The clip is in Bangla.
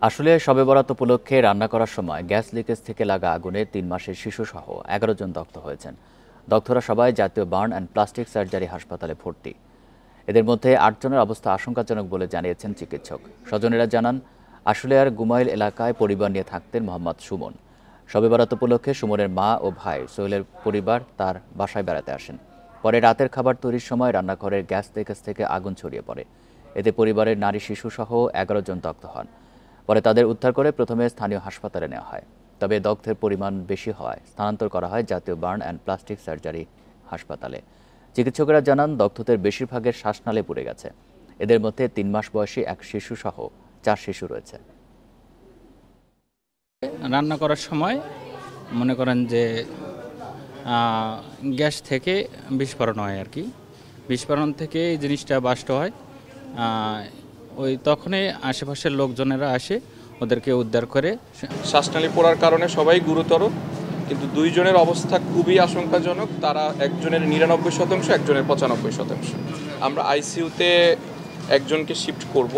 আসলে শবে বরাত উপলক্ষে রান্না করার সময় গ্যাস লিকেজ থেকে লাগা আগুনে ৩ মাসের শিশুসহ ১১ জন দগ্ধ হয়েছেন। দগ্ধরা সবাই জাতীয় বার্ন অ্যান্ড প্লাস্টিক সার্জারি হাসপাতালে ভর্তি। এদের মধ্যে ৮ জনের অবস্থা আশঙ্কাজনক বলে জানিয়েছেন চিকিৎসক। স্বজনেরা জানান, আশুলিয়ার গুমাইল এলাকায় পরিবার নিয়ে থাকতেন মোহাম্মদ সুমন। শবে বরাত উপলক্ষে সুমনের মা ও ভাই সোহেলের পরিবার তার বাসায় বেড়াতে আসেন। পরে রাতের খাবার তৈরির সময় রান্নাঘরের গ্যাস লিকেজ থেকে আগুন ছড়িয়ে পড়ে। এতে পরিবারের নারী শিশুসহ ১১ জন দগ্ধ হন। পরে তাদের উদ্ধার করে প্রথমে স্থানীয় হাসপাতালে নেওয়া হয়। তবে দগ্ধের পরিমাণ বেশি হওয়ায় স্থানান্তর করা হয় জাতীয় বার্ন অ্যান্ড প্লাস্টিক সার্জারি হাসপাতালে। চিকিৎসকেরা জানান, দগ্ধদের বেশিরভাগের শ্বাসনালে পুড়ে গেছে। এদের মধ্যে ৩ মাস বয়সী এক শিশুসহ ৪ শিশু রয়েছে। রান্না করার সময় মনে করেন যে গ্যাস থেকে বিস্ফোরণ হয় আর কি। বিস্ফোরণ থেকে এই জিনিসটা বাস্ট হয়। ওই তখনই আশেপাশের লোকজনেরা আসে, ওদেরকে উদ্ধার করে। শ্বাসনালী পড়ার কারণে সবাই গুরুতর, কিন্তু ২ জনের অবস্থা খুবই আশঙ্কাজনক। তারা একজনের ৯৯%, একজনের ৯৫%। আমরা আইসিইউতে একজনকে শিফট করব।